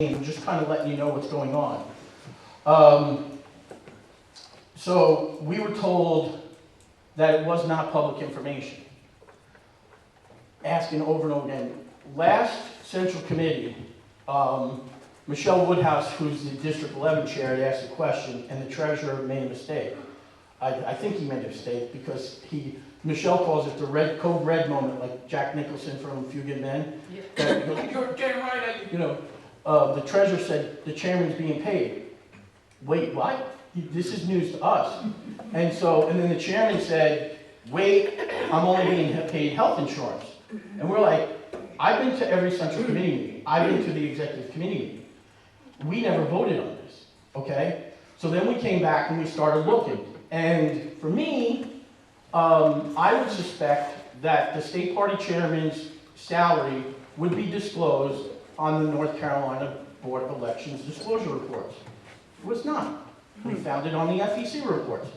just kind of letting you know what's going on. So we were told that it was not public information. Asking over and over again. Last Central Committee, Michelle Woodhouse, who's the District 11 chair, had asked a question, and the treasurer made a mistake. I think he made a mistake because Michelle calls it the code red moment, like Jack Nicholson from Few Good Men. Yeah. You're damn right. The treasurer said the chairman's being paid. Wait, what? This is news to us. And then the chairman said, wait, I'm only being paid health insurance. And we're like, I've been to every Central Committee meeting. I've been to the Executive Committee meeting. We never voted on this, okay? So then we came back and we started looking. And for me, I would suspect that the state party chairman's salary would be disclosed on the North Carolina Board of Elections disclosure reports. It was not. We found it on the FEC reports.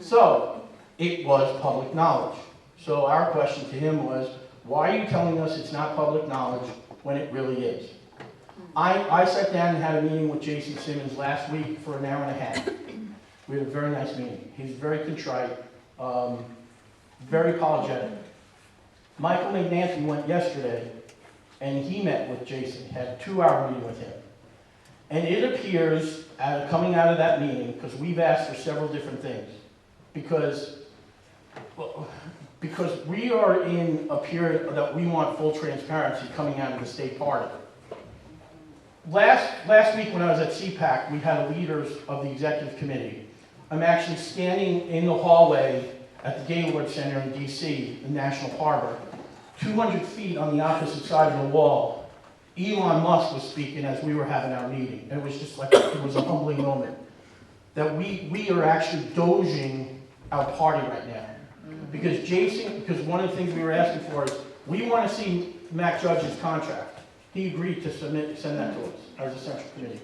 So it was public knowledge. So our question to him was, why are you telling us it's not public knowledge when it really is? I sat down and had a meeting with Jason Simmons last week for an hour and a half. We had a very nice meeting. He's very contrite, very apologetic. Michael McNanty went yesterday and he met with Jason, had a 2-hour meeting with him. And it appears, coming out of that meeting, because we've asked for several different things, because we are in a period that we want full transparency coming out of the state party. Last week when I was at CPAC, we had leaders of the executive committee. I'm actually standing in the hallway at the Gaylord Center in DC, the National Harbor, 200 feet on the opposite side of the wall. Elon Musk was speaking as we were having our meeting. And it was just like, it was a humbling moment. That we are actually doging our party right now. Because one of the things we were asking for is, we want to see Mac Judge's contract. He agreed to send that to us as a Central Committee.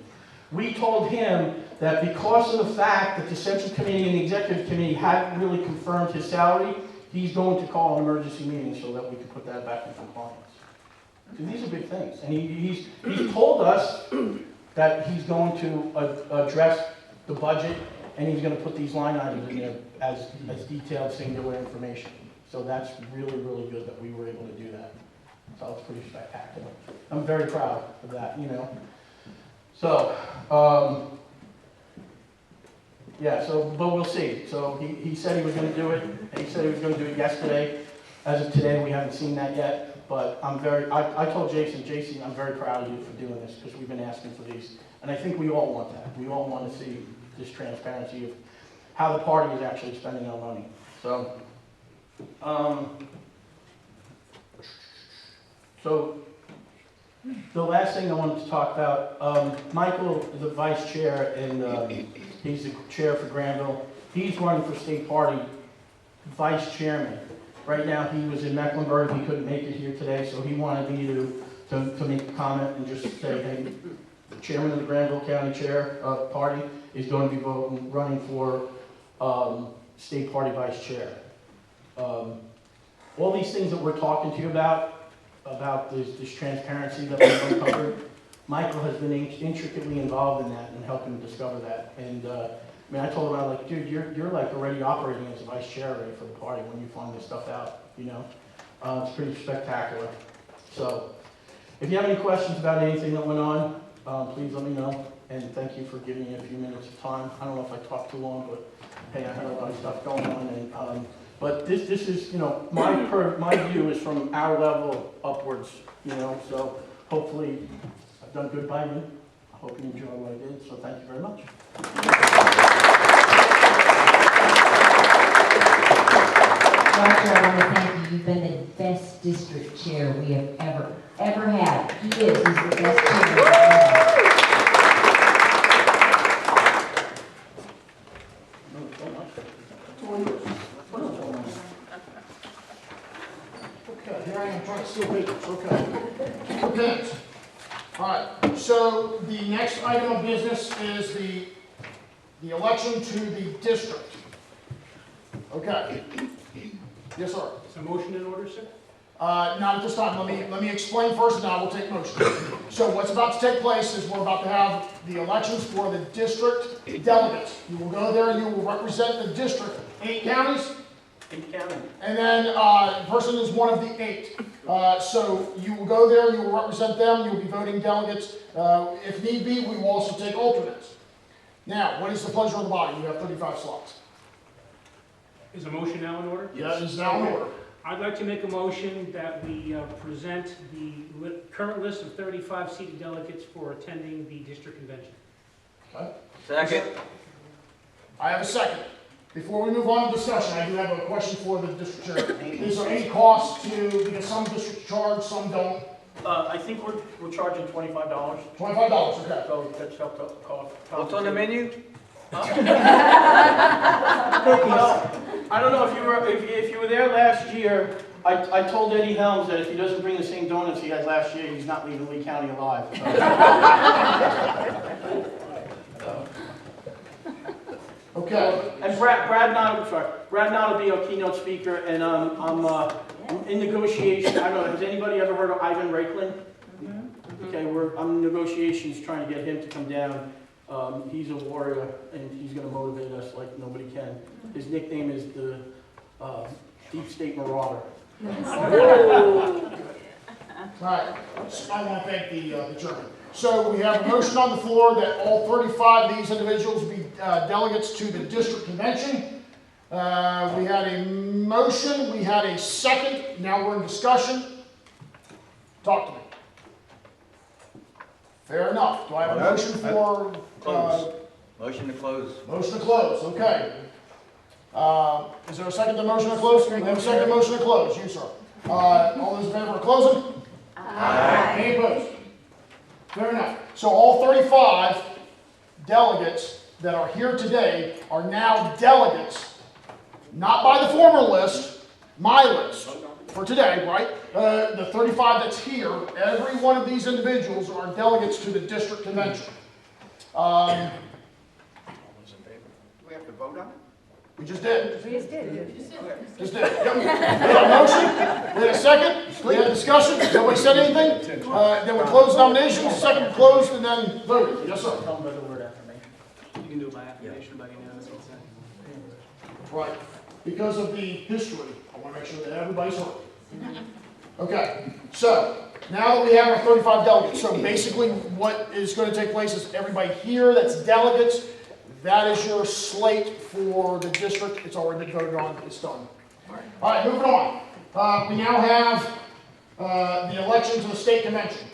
We told him that because of the fact that the Central Committee and the Executive Committee hadn't really confirmed his salary, he's going to call an emergency meeting so that we can put that back in compliance. So these are big things. And he's told us that he's going to address the budget and he's going to put these line items in there as detailed singular information. So that's really, really good that we were able to do that. So it's pretty spectacular. I'm very proud of that, you know. So, but we'll see. So he said he was going to do it, and he said he was going to do it yesterday. As of today, we haven't seen that yet, but I told Jason, I'm very proud of you for doing this, because we've been asking for these. And I think we all want that. We all want to see this transparency of how the party is actually spending our money. So, the last thing I wanted to talk about, Michael is the vice chair, and he's the chair for Granville. He's running for state party vice chairman. Right now, he was in Mecklenburg. He couldn't make it here today, so he wanted me to make a comment and just say, hey, the chairman of the Granville County Chair Party is going to be running for state party vice chair. All these things that we're talking to you about this transparency that we've uncovered, Michael has been intricately involved in that and helping discover that. And I told him, I was like, dude, you're like already operating as a vice chair already for the party when you find this stuff out, you know? It's pretty spectacular. So, if you have any questions about anything that went on, please let me know. And thank you for giving me a few minutes of time. I don't know if I talked too long, but hey, I had a lot of stuff going on. And but this is, you know, my view is from our level upwards, you know. So hopefully I've done good by you. I hope you enjoy what I did. So thank you very much. Roger, I want to thank you. You've been the best district chair we have ever had. He is. He's the best chair we've ever had. Okay, here I am trying to steal papers. Okay. Okay. All right. So the next item of business is the election to the district. Okay. Yes, sir. Is a motion in order, sir? Not at this time. Let me explain first, and then I will take motion. So what's about to take place is we're about to have the elections for the district delegates. You will go there and you will represent the district, 8 counties. 8 counties. And then the person is one of the 8. So you will go there, you will represent them, you will be voting delegates. If need be, we will also take alternates. Now, what is the pleasure of the body? You have 35 slots. Is a motion now in order? Yes, it is now in order. I'd like to make a motion that we present the current list of 35 seated delegates for attending the district convention. Okay. Second. I have a second. Before we move on to discussion, I do have a question for the district chair. Is there any cost to, because some districts charge, some don't? I think we're charging $25. $25, okay. So that's helped up cost. What's on the menu? Well, I don't know if you were there last year. I told Eddie Helms that if he doesn't bring the same donuts he had last year, he's not leaving Lee County alive. Okay. And Brad Knott will be our keynote speaker, and I'm in negotiation. I don't know. Has anybody ever heard of Ivan Raiklen? Okay, I'm in negotiations trying to get him to come down. He's a warrior, and he's going to motivate us like nobody can. His nickname is the Deep State Marauder. All right. So I want to thank the chairman. So we have a motion on the floor that all 35 of these individuals be delegates to the district convention. We had a motion. We had a second. Now we're in discussion. Talk to me. Fair enough. Do I have a motion for... Close. Motion to close. Motion to close, okay. Is there a second to motion to close? We have a second to motion to close. You, sir. All those in favor of closing? Aye. Any opposed? Fair enough. So all 35 delegates that are here today are now delegates, not by the former list, my list for today, right? The 35 that's here, every one of these individuals are delegates to the district convention. Do we have to vote on it? We just did. We just did. Just did. Yep. We had a motion, we had a second, we had a discussion, nobody said anything. Then we closed nominations, second closed, and then voted. Yes, sir. Tell them by the word affirmation. You can do it by affirmation, by unanimous consent. Right. Because of the history, I want to make sure that everybody's heard. Okay, so now that we have our 35 delegates, so basically what is going to take place is everybody here that's delegates, that is your slate for the district. It's already been voted on, it's done. All right, moving on. We now have the election to the state convention.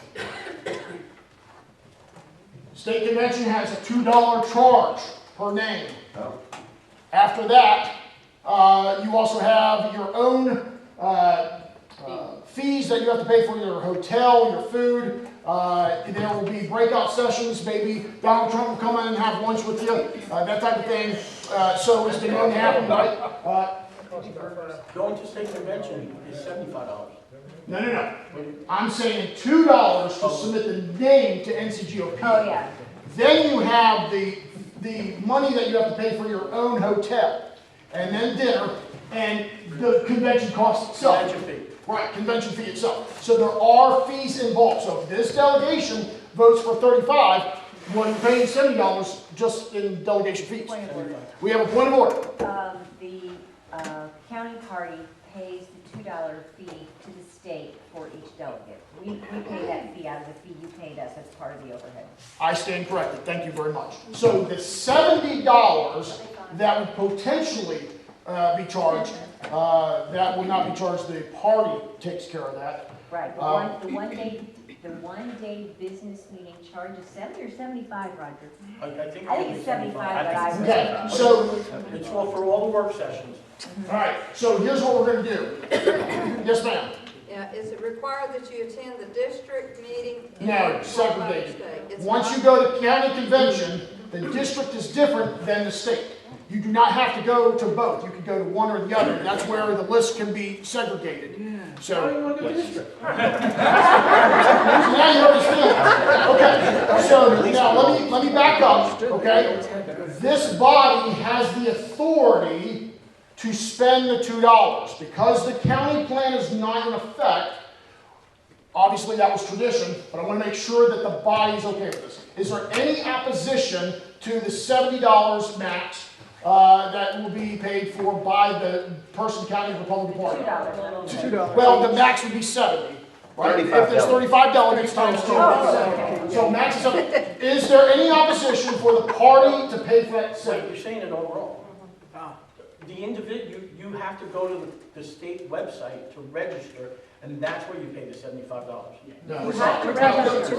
State convention has a $2 charge per name. After that, you also have your own fees that you have to pay for your hotel, your food. There will be breakout sessions. Maybe Donald Trump will come in and have lunch with you, that type of thing. So it's been known to happen, right? Going to state convention is $75. No. I'm saying $2 to submit the name to NCGOP. Oh, yeah. Then you have the money that you have to pay for your own hotel, and then dinner, and the convention cost itself. Convention fee. Right, convention fee itself. So there are fees involved. So if this delegation votes for 35, we're paying $70 just in delegation fees. Point of order. We have a point of order. The county party pays the $2 fee to the state for each delegate. We pay that fee out of the fee you paid us. That's part of the overhead. I stand corrected. Thank you very much. So the $70 that would potentially be charged, that will not be charged. The party takes care of that. Right. The one day business meeting charge is 70 or 75, Roger? I think It's 75, but I was. Okay, so, it's all for all the work sessions. all right, so here's what we're going to do. Yes, ma'am. Yeah, is it required that you attend the district meeting? No, segregated. It's Once not? you go to county convention, the district is different than the state. You do not have to go to both. You can go to one or the other. And that's where the list can be segregated. So, yes. Now you understand. Okay. So now let me back up. Okay. This body has the authority to spend the $2. Because the county plan is not in effect, obviously that was tradition, but I want to make sure that the body is okay with this. Is there any opposition to the $70 max that will be paid for by the person, county, and Republican Party? $2. Well, the max would be 70. Right? If there's 35 delegates times 2. So max is 70. Is there any opposition for the party to pay for that Wait, 70? you're saying it all wrong. The individual, you have to go to the state website to register, and that's where you pay the $75. No. You have to register.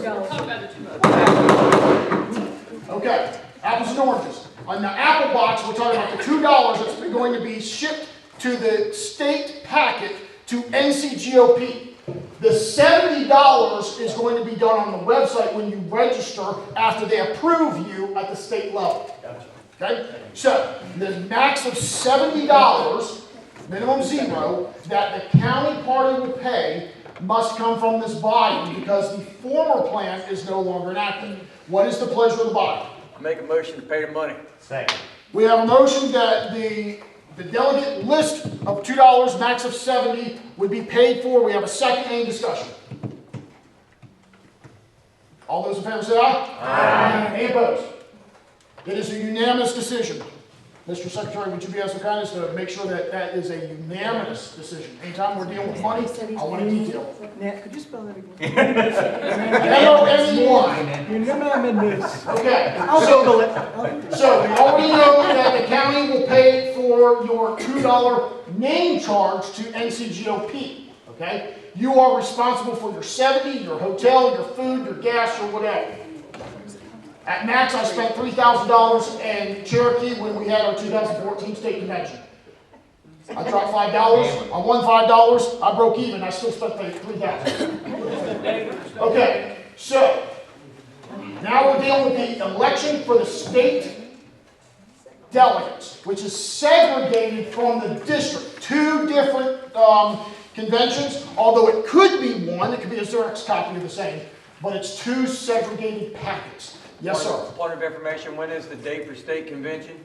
Okay, apples and oranges. On the apple box, we're talking about the $2 that's going to be shipped to the state packet to NCGOP. The $70 is going to be done on the website when you register after they approve you at the state level. Okay? So, the max of $70, minimum zero, that the county party will pay must come from this body because the former plan is no longer enacted. What is the pleasure of the body? I make a motion to pay the money. Second. We have a motion that the delegate list of $2, max of 70, would be paid for. We have a second. Any discussion? All those in favor say aye. Aye. Any opposed? It is a unanimous decision. Mr. Secretary, would you be so kind as to make sure that that is a unanimous decision? Anytime we're dealing with money, I want a detail. Nat, could you spell that again? M-O-N-E-Y. Unanimous. Okay. I'll Google it. So we already know that the county will pay for your $2 name charge to NCGOP, okay? You are responsible for your 70, your hotel, your food, your gas, or whatever. At max, I spent $3,000 in Cherokee when we had our 2014 state convention. I dropped $5, I won $5, I broke even, I still spent $3,000. Okay, so now we're dealing with the election for the state delegates, which is segregated from the district. Two different conventions, although it could be one, it could be a Xerox copy of the same, but it's two segregated packets. Yes, sir. Point of information, when is the date for state convention?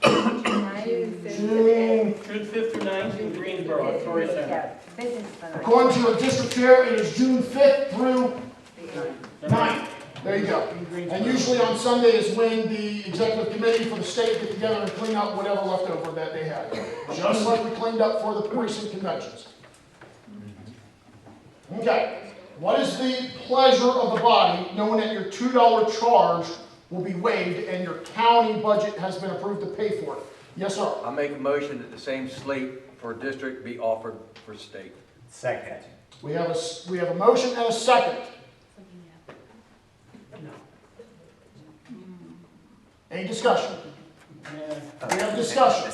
June. June 5th through 9th in Greensboro, Victoria Center. According to your district chair, it is June 5th through 9th. There you go. And usually on Sunday is when the executive committee for the state get together and clean up whatever left over that they had. Just like we cleaned up for the precinct conventions. Okay. What is the pleasure of the body, knowing that your $2 charge will be waived and your county budget has been approved to pay for it? Yes, sir. I make a motion that the same slate for district be offered for state. Second. We have a motion and a second. Any discussion? We have discussion.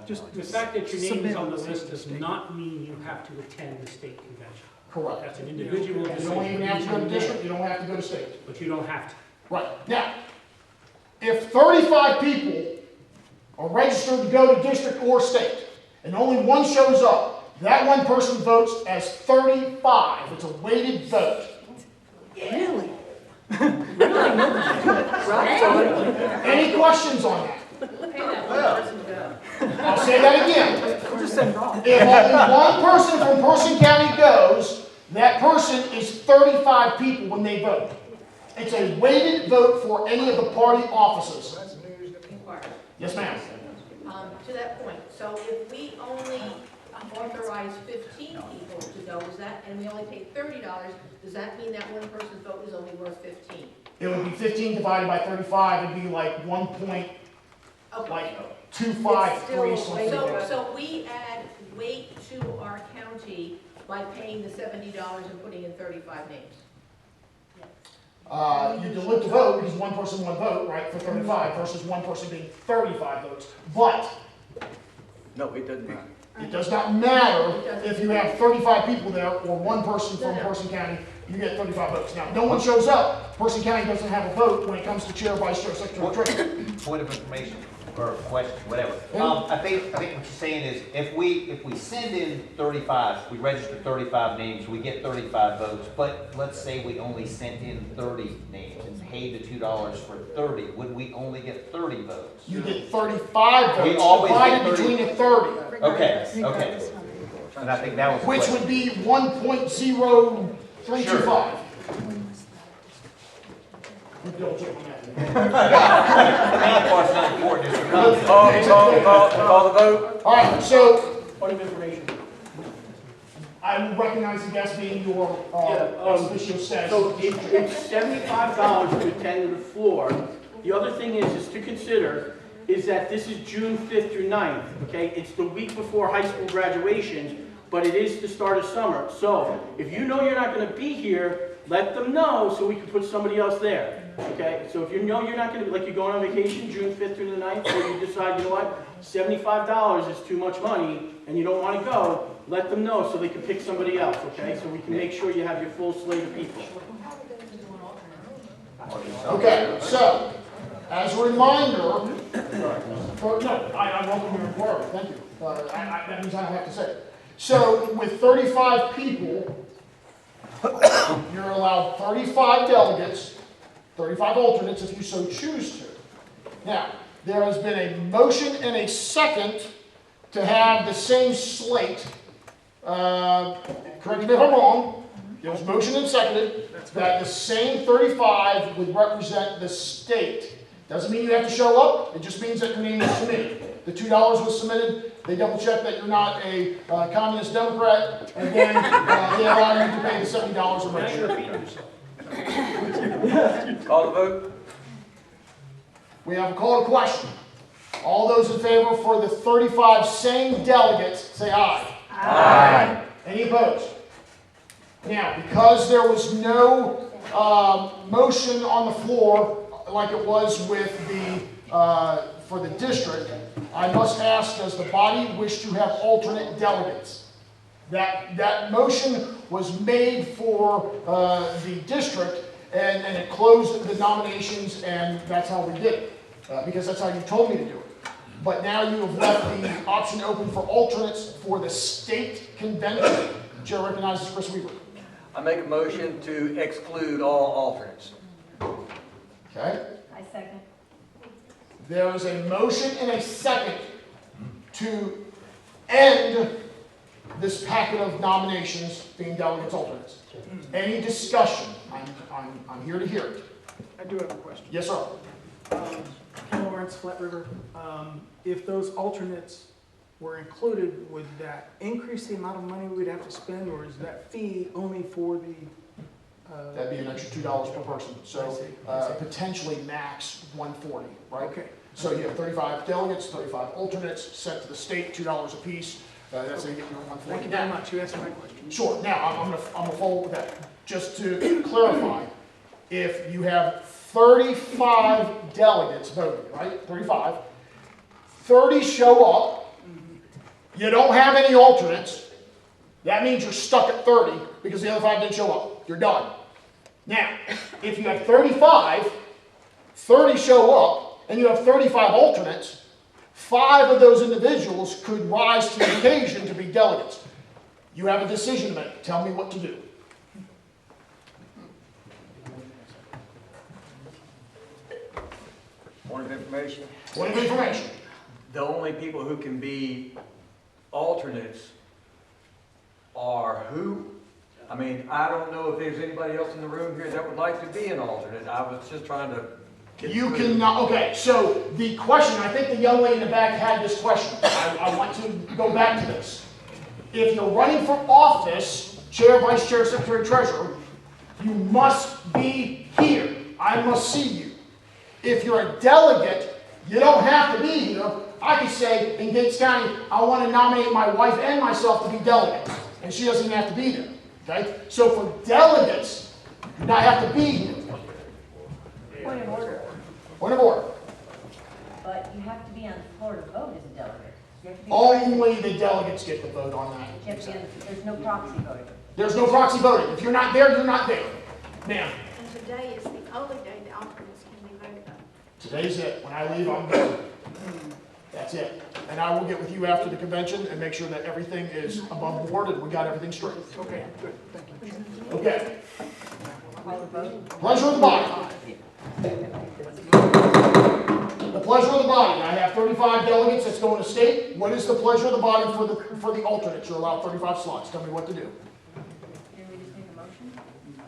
Just the fact that your name is on the list does not mean you have to attend the state convention. Correct. That's an individual You don't decision. even have to go to district, you don't have to go to state. But you don't have to. Right. Now, if 35 people are registered to go to district or state, and only one shows up, that one person votes as 35. It's a weighted vote. Really? Any questions on that? I'll say that again. We'll just send it off. If only one person from Person County goes, that person is 35 people when they vote. It's a weighted vote for any of the party offices. Yes, ma'am. To that point, so if we only authorize 15 people to go, is that, and we only pay $30, does that mean that one person's vote is only worth 15? It would be 15 divided by 35, it'd be like 1.253 something. So we add weight to our county by paying the $70 and putting in 35 names. You dilute the vote because one person, one vote, right, for 35 versus one person being 35 votes. But No, it doesn't matter. it does not matter if you have 35 people there or one person from Person County, you get 35 votes. Now, no one shows up, Person County doesn't have a vote when it comes to chair, vice chair, secretary, treasurer. Point of information. or question, whatever. I think what you're saying is, if we send in 35, we register 35 names, we get 35 votes, but let's say we only sent in 30 names and paid the $2 for 30, would we only get 30 votes? You get 35 We votes always get divided 30. between the 30, Okay. And I think that was the which question. would be 1.0325. That part's not important, it's the concept. Call the vote. All right, so Point of information. I will recognize the guest being your ex officio status. So it's $75 to attend the floor. The other thing is to consider is that this is June 5th through 9th, okay? It's the week before high school graduations, but it is the start of summer. So if you know you're not going to be here, let them know so we can put somebody else there, okay? So if you know you're not going to be, like you're going on vacation June 5th through the 9th, or you decide, you know what, $75 is too much money and you don't want to go, let them know so they can pick somebody else, okay? So we can make sure you have your full slate of people. Okay, so, as a reminder, I welcome your inquiry, thank you. That means I don't have to say it. So, with 35 people, you're allowed 35 delegates, 35 alternates if you so choose to. Now, there has been a motion and a second to have the same slate. Correct me if I'm wrong, there was motion and seconded that the same 35 would represent the state. Doesn't mean you have to show up, it just means that your name is submitted. The $2 was submitted, they double check that you're not a communist Democrat, and then they allow you to pay the $70 a Now you're month. repeating yourself. Call the vote. We have a call to question. All those in favor for the 35 same delegates, say aye. Aye. Any opposed? Now, because there was no motion on the floor like it was with the for the district, I must ask, does the body wish to have alternate delegates? That motion was made for the district, and it closed the nominations, and that's how we did it, because that's how you told me to do it. But now you have left the option open for alternates for the state convention. Chair recognizes Chris Weaver. I make a motion to exclude all alternates. Okay. I second. There is a motion and a second to end this packet of nominations being delegates alternates. Any discussion? I'm here to hear it. I do have a question. Yes, sir. Ken Lawrence, Flat River. If those alternates were included, would that increase the amount of money we'd have to spend, or is that fee only for the? That'd be an extra $2 per person. So potentially max $140, right? Okay. So you have 35 delegates, 35 alternates sent to the state, $2 a piece. That's how you get your $140. Thank you very much. You answered my question. Sure. Now, I'm gonna follow up with that. Just to clarify, if you have 35 delegates voting, right? 35. 30 show up. You don't have any alternates. That means you're stuck at 30 because the other 5 didn't show up. You're done. Now, if you have 35, 30 show up, and you have 35 alternates, 5 of those individuals could rise to the occasion to be delegates. You have a decision to make. Tell me what to do. Point of information. Point of information. The only people who can be alternates are who? I mean, I don't know if there's anybody else in the room here that would like to be an alternate. I was just trying to get You through. cannot, okay, so the question, I think the young lady in the back had this question. I want to go back to this. If you're running for office, chair, vice chair, secretary, treasurer, you must be here. I must see you. If you're a delegate, you don't have to be here. I could say in Gates County, I want to nominate my wife and myself to be delegates, and she doesn't even have to be there. Okay? So for delegates, you do not have to be here. Point of order. Point of order. But you have to be on the floor to vote as a delegate. You have to be Only the delegates get the vote on that. You have to be on there's no proxy voting. There's no proxy voting. If you're not there, you're not there. Ma'am, And today is the only day the alternates can be voted on. today's it. When I leave, I'm going. That's it. And I will get with you after the convention and make sure that everything is above board and we got everything straight. Okay, good, thank you. Okay. Pleasure of the body. The pleasure of the body. I have 35 delegates that's going to state. What is the pleasure of the body for the alternates? You're allowed 35 slots. Tell me what to do.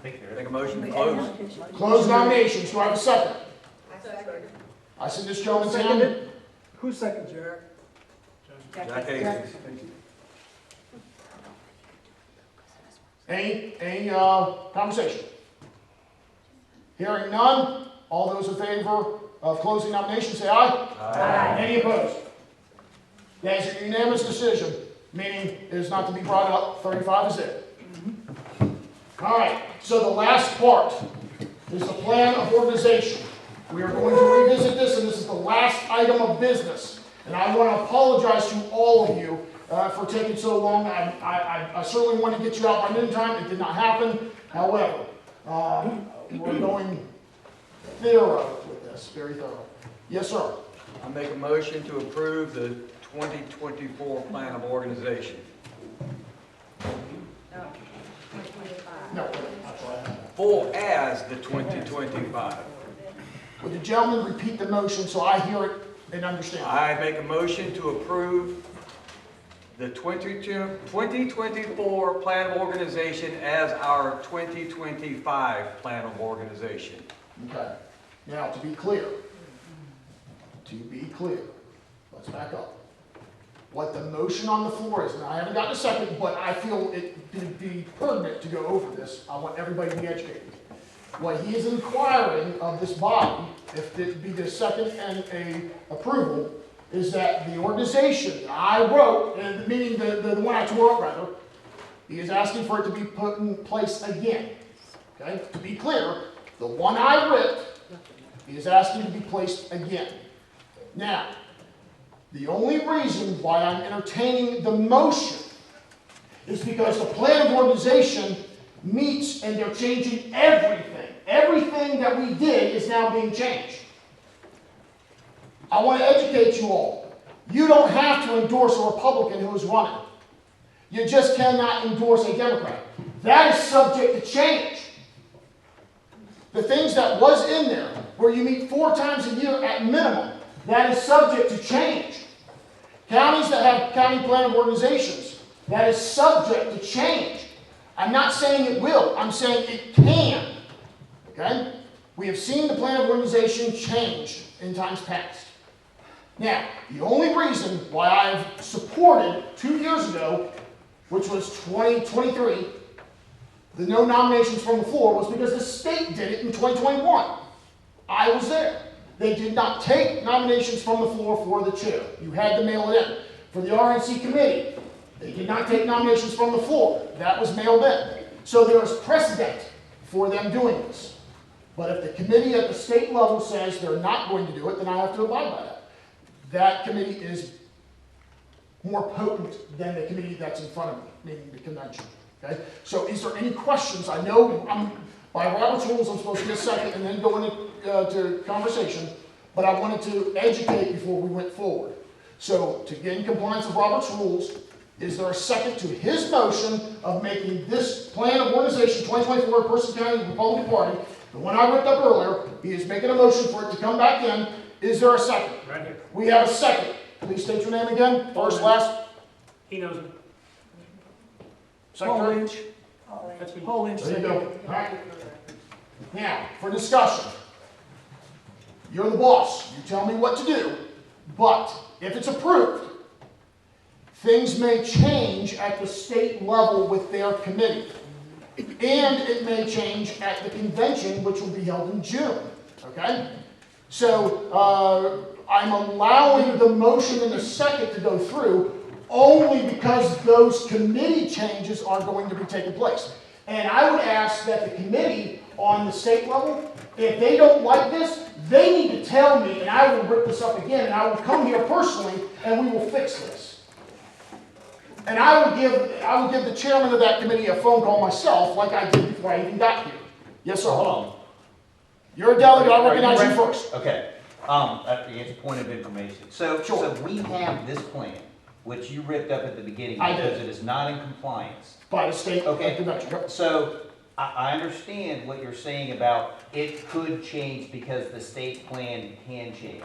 Make a motion to close. Close nominations. Do I have a second? I second. I see this gentleman's hand. Seconded? Who seconded? Jack Hastings. Any conversation? Hearing none, all those in favor of closing nominations say aye. Aye. Any opposed? That is a unanimous decision, meaning it is not to be brought up, 35 is it. All right, so the last part is the plan of organization. We are going to revisit this, and this is the last item of business. And I want to apologize to all of you for taking so long. I certainly wanted to get you out by noontime. It did not happen. However, we're going thorough with this, very thorough. Yes, sir. I make a motion to approve the 2024 plan of organization. No, that's all I have. Full as the 2025. Would the gentleman repeat the motion so I hear it and understand? I make a motion to approve the 2024 plan of organization as our 2025 plan of organization. Okay. Now, to be clear, let's back up. What the motion on the floor is, and I haven't gotten a second, but I feel it to be pertinent to go over this. I want everybody to be educated. What he is inquiring of this body, if it be the second and a approval, is that the organization I wrote, and meaning the one I tore up rather, he is asking for it to be put in place again. Okay? To be clear, the one I ripped, he is asking to be placed again. Now, the only reason why I'm entertaining the motion is because the plan of organization meets and they're changing everything. Everything that we did is now being changed. I want to educate you all. You don't have to endorse a Republican who is running. You just cannot endorse a Democrat. That is subject to change. The things that was in there, where you meet 4 times a year at minimum, that is subject to change. Counties that have county plan of organizations, that is subject to change. I'm not saying it will, I'm saying it can. Okay? We have seen the plan of organization change in times past. Now, the only reason why I've supported 2 years ago, which was 2023, the no nominations from the floor was because the state did it in 2021. I was there. They did not take nominations from the floor for the chair. You had to mail it in. For the RNC committee, they did not take nominations from the floor. That was mailed in. So there is precedent for them doing this. But if the committee at the state level says they're not going to do it, then I have to abide by that. That committee is more potent than the committee that's in front of me, meaning the convention. Okay? So is there any questions? I know by Robert's rules I'm supposed to get a second and then go into conversation, but I wanted to educate before we went forward. So to get in compliance with Robert's rules, is there a second to his motion of making this plan of organization 2024 Person County Republican Party, the one I ripped up earlier? He is making a motion for it to come back in. Is there a second? Right here. We have a second. Please state your name again. First, last. He knows it. Paul Secretary. Lynch. That's me. Paul Lynch There you seconded. go. All right. Now, for discussion. You're the boss. You tell me what to do. But if it's approved, things may change at the state level with their committee. And it may change at the convention, which will be held in June. Okay? So I'm allowing the motion in a second to go through only because those committee changes are going to be taking place. And I would ask that the committee on the state level, if they don't like this, they need to tell me, and I will rip this up again, and I will come here personally, and we will fix this. And I will give the chairman of that committee a phone call myself, like I did before I even got here. Yes, sir. Hold on. You're a delegate. I Are you recognize you ready? first. Okay. It's a point of information. So we have this plan, which you ripped up at the beginning I did. because it is not in compliance. By the state Okay. convention. Yep. So I understand what you're saying about it could change because the state plan can change.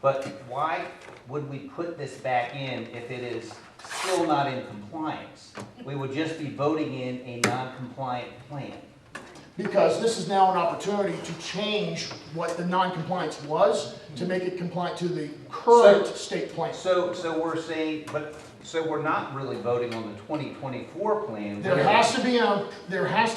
But why would we put this back in if it is still not in compliance? We would just be voting in a non-compliant plan. Because this is now an opportunity to change what the non-compliance was to make it compliant to the current state plan. So we're saying, so we're not really voting on the 2024 plan. There has to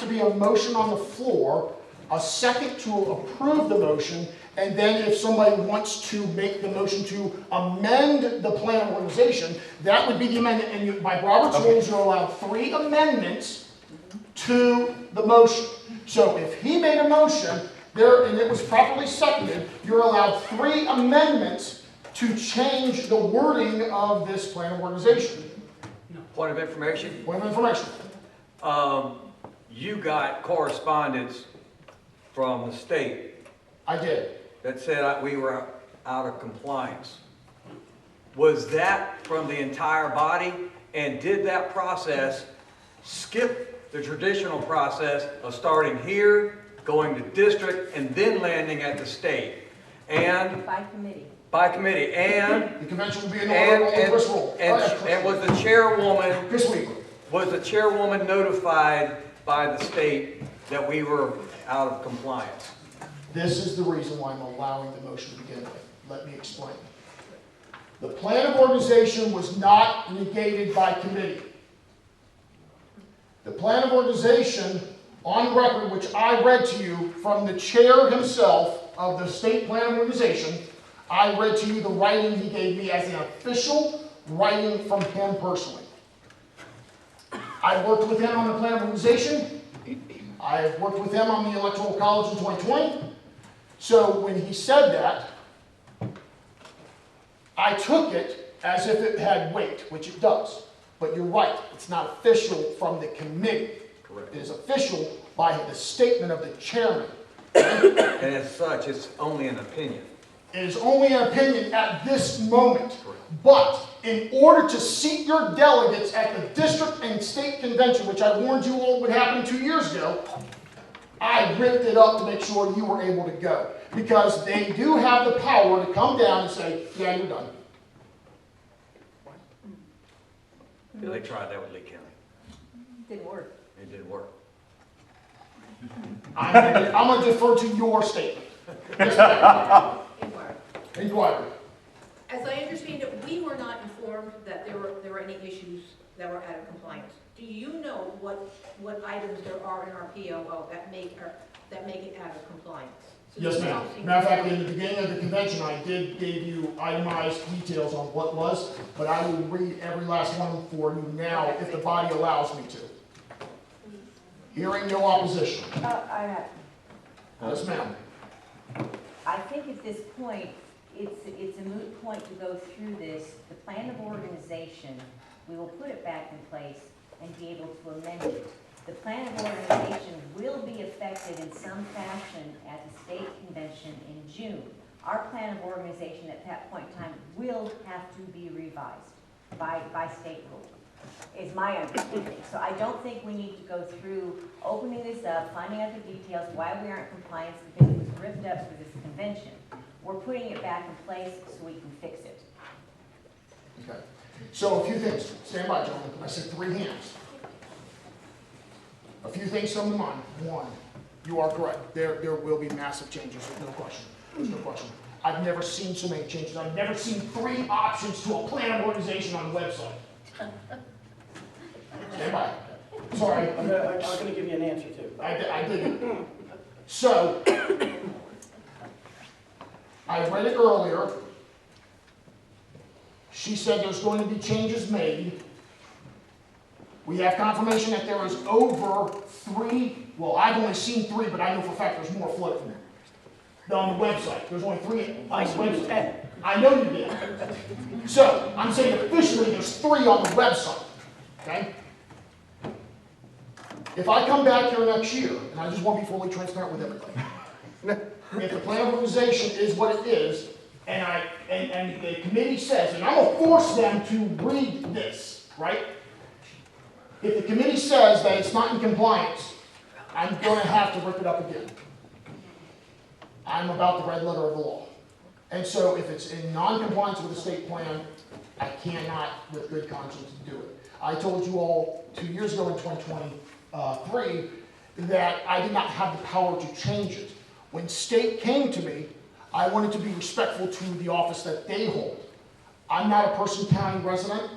be a motion on the floor, a second to approve the motion, and then if somebody wants to make the motion to amend the plan of organization, that would be the amendment. And you, by Robert's rules, you're allowed 3 amendments to the motion. So if he made a motion there and it was properly seconded, you're allowed 3 amendments to change the wording of this plan of organization. Point of information, Point of information. you got correspondence from the state I did. that said we were out of compliance. Was that from the entire body? And did that process skip the traditional process of starting here, going to district, and then landing at the state? And By committee. by committee, and The convention will be in order on Chris Roll. and was the chairwoman Chris Weaver. notified by the state that we were out of compliance? This is the reason why I'm allowing the motion to begin with. Let me explain. The plan of organization was not negated by committee. The plan of organization, on record, which I read to you from the chair himself of the state plan of organization, I read to you the writing he gave me as an official writing from him personally. I worked with him on the plan of organization. I worked with him on the electoral college in 2020. So when he said that, I took it as if it had weight, which it does. But you're right, it's not official from the committee. Correct. It is official by the statement of the chairman. And as such, it's only an opinion. It is only an opinion at this moment. But in order to seat your delegates at the district and state convention, which I warned you all would happen 2 years ago, I ripped it up to make sure you were able to go. Because they do have the power to come down and say, yeah, you're done. Yeah, they tried that with Lee County. Didn't work. It didn't work. I'm going to defer to your statement. Yes, ma'am. Inquiry. Inquiry. As I understand it, we were not informed that there were any issues that were out of compliance. Do you know what items there are in our POO that make it out of compliance? So Yes, you ma'am. don't seem Matter of to fact, know. in the beginning of the convention, I did give you itemized details on what was, but I will read every last one for you now if the body allows me to. Hearing no opposition. I have. Yes, ma'am. I think at this point, it's a moot point to go through this. The plan of organization, we will put it back in place and be able to amend it. The plan of organization will be affected in some fashion at the state convention in June. Our plan of organization at that point in time will have to be revised by state rule, is my understanding. So I don't think we need to go through opening this up, finding out the details, why we aren't in compliance, because it was ripped up for this convention. We're putting it back in place so we can fix it. Okay. So a few things. Stand by, gentlemen. I said 3 hands. A few things come to mind. One, you are correct. There will be massive changes. There's no question. There's no question. I've never seen so many changes. I've never seen 3 options to a plan of organization on the website. Stand by. Sorry. I'm going to give you an answer too. I didn't. So, I read it earlier. She said there's going to be changes made. We have confirmation that there is over 3, well, I've only seen 3, but I know for a fact there's more floating on the website. There's only 3 on the I saw website. 10. I know you did. So, I'm saying officially there's 3 on the website, okay? If I come back here next year, and I just want to be fully transparent with everybody, if the plan of organization is what it is, and the committee says, and I'm gonna force them to read this, right? If the committee says that it's not in compliance, I'm gonna have to rip it up again. I'm about the red letter of the law. And so if it's in non-compliance with the state plan, I cannot, with good conscience, do it. I told you all 2 years ago in 2023 that I did not have the power to change it. When state came to me, I wanted to be respectful to the office that they hold. I'm not a Person County resident.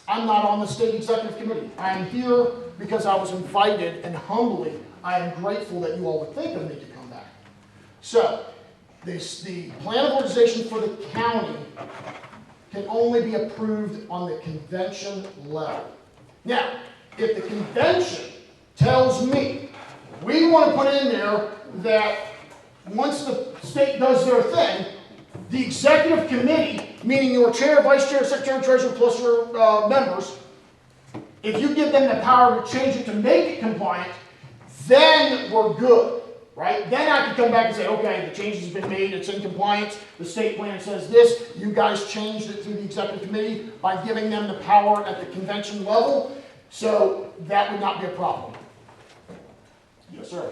I'm not on the state executive committee. I am here because I was invited, and humbly, I am grateful that you all would think of me to come back. So, the plan of organization for the county can only be approved on the convention level. Now, if the convention tells me we want to put in there that once the state does their thing, the executive committee, meaning your chair, vice chair, secretary, treasurer, plus your members, if you give them the power to change it to make it compliant, then we're good, right? Then I can come back and say, okay, the change has been made, it's in compliance, the state plan says this, you guys changed it through the executive committee by giving them the power at the convention level, so that would not be a problem. Yes, sir.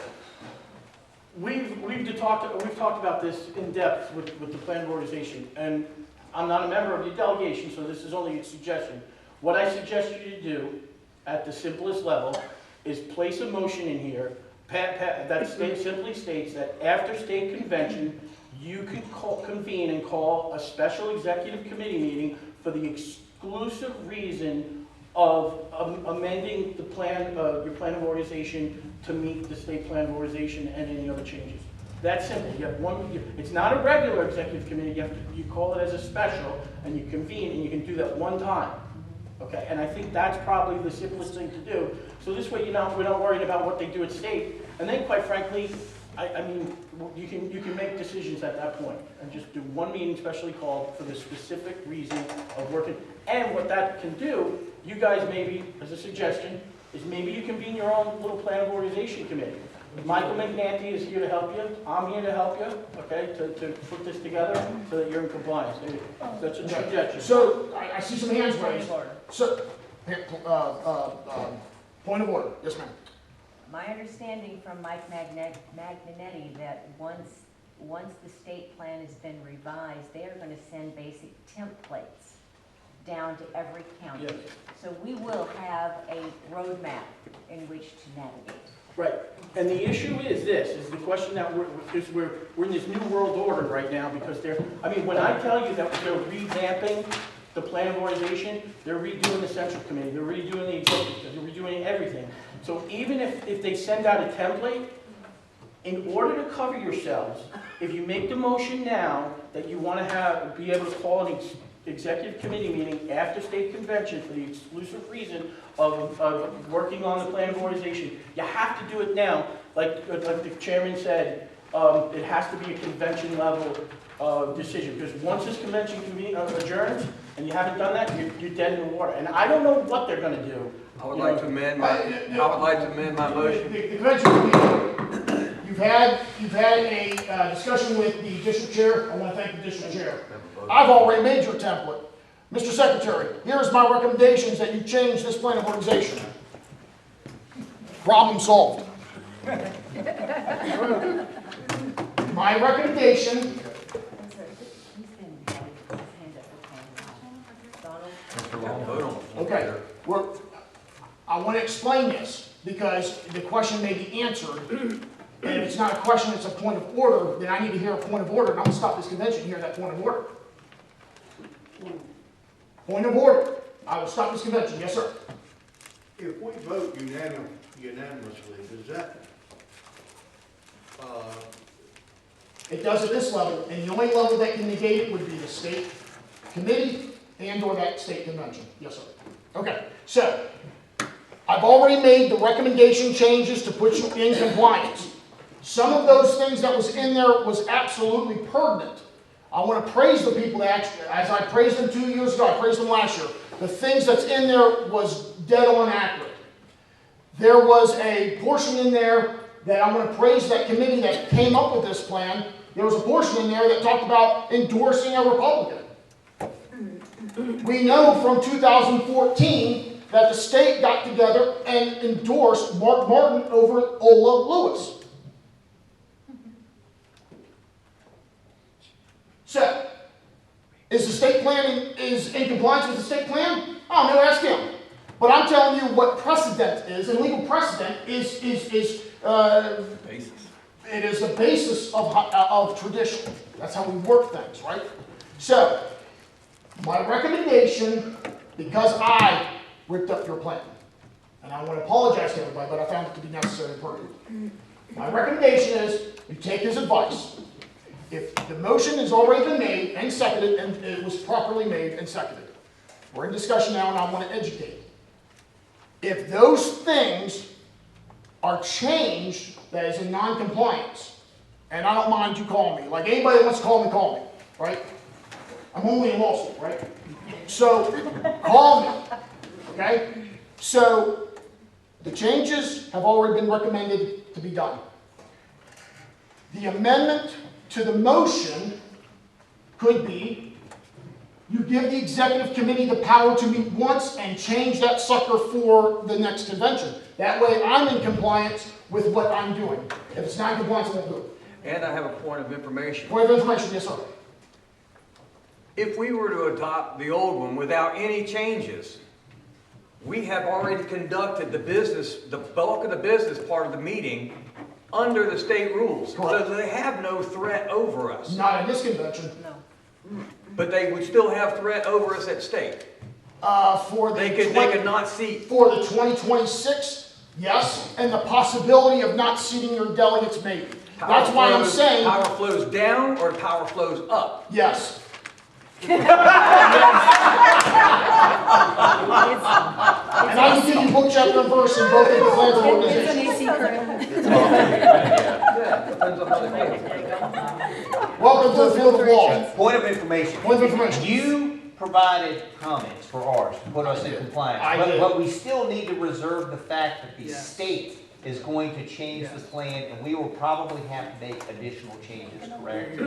We've talked about this in depth with the plan of organization, and I'm not a member of the delegation, so this is only a suggestion. What I suggest you to do at the simplest level is place a motion in here that simply states that after state convention, you can convene and call a special executive committee meeting for the exclusive reason of amending the plan, your plan of organization to meet the state plan of organization and any other changes. That's simple. You have one. It's not a regular executive committee. You call it as a special, and you convene, and you can do that one time. Okay, and I think that's probably the simplest thing to do. So this way, we're not worried about what they do at state. And then, quite frankly, I mean, you can make decisions at that point and just do one meeting specially called for the specific reason of working. And what that can do, you guys maybe, as a suggestion, is maybe you convene your own little plan of organization committee. Michael McNanty is here to help you. I'm here to help you, okay, to put this together so that you're in compliance. That's a suggestion. So, I see some hands raised. So, point of order. Yes, ma'am. My understanding from Mike Magnanetti that once the state plan has been revised, they are going to send basic templates down to every county. Yes. So we will have a roadmap in which to navigate. Right, and the issue is the question that we're in this new world order right now because when I tell you that they're revamping the plan of organization, they're redoing the central committee, they're redoing the executive, they're redoing everything. So even if they send out a template, in order to cover yourselves, if you make the motion now that you want to be able to call an executive committee meeting after state convention for the exclusive reason of working on the plan of organization, you have to do it now. Like the chairman said, it has to be a convention level decision, because once this convention adjourns and you haven't done that, you're dead in the water. And I don't know what they're going to do. I would like to amend my motion. The convention committee, you've had a discussion with the district chair. I want to thank the district chair. I've already made your template. Mr. Secretary, here's my recommendations that you change this plan of organization. Problem solved. My recommendation. Okay, I want to explain this because the question may be answered, and if it's not a question, it's a point of order, then I need to hear a point of order, and I'm going to stop this convention and hear that point of order. Point of order. I will stop this convention. Yes, sir. If we vote unanimously, does that, It does at this level, and the only level that can negate it would be the state committee and/or that state convention. Yes, sir. Okay, so I've already made the recommendation changes to put you in compliance. Some of those things that was in there was absolutely pertinent. I want to praise the people that actually, as I praised them 2 years ago, I praised them last year. The things that's in there was dead on accurate. There was a portion in there that I'm gonna praise that committee that came up with this plan. There was a portion in there that talked about endorsing a Republican. We know from 2014 that the state got together and endorsed Mark Martin over Ola Lewis. So, is the state plan in compliance with the state plan? Oh, no, ask him. But I'm telling you what precedent is, and legal precedent is Basis. it is the basis of tradition. That's how we work things, right? So, my recommendation, because I ripped up your plan, and I want to apologize to everybody, but I found it to be necessary and pertinent. My recommendation is you take his advice. If the motion has already been made and seconded, and it was properly made and seconded, we're in discussion now, and I want to educate. If those things are changed, that is in non-compliance, and I don't mind you calling me, like anybody that wants to call me, right? I'm only in lawsuit, right? So, call me, okay? So, the changes have already been recommended to be done. The amendment to the motion could be, you give the executive committee the power to meet once and change that sucker for the next convention. That way I'm in compliance with what I'm doing. If it's not in compliance, I won't do it. And I have a point of information. Point of information, yes, sir. If we were to adopt the old one without any changes, we have already conducted the business, the bulk of the business part of the meeting under the state rules. Correct. So they have no threat over us. Not in this convention. But they would still have threat over us at state. For the They could not seat. For the 2026, yes, and the possibility of not seating your delegates, maybe. That's why I'm saying, Power flows down or power flows up? yes. And I can give you book, chapter, and verse in both of the plans of organization. Yeah, depends on how they feel. Welcome to the field of law. Point of information. Point of information. You provided comments for ours to put us in compliance. I did. But we still need to reserve the fact that the Yes. state is going to change the plan, and we will probably have to make additional changes, correct?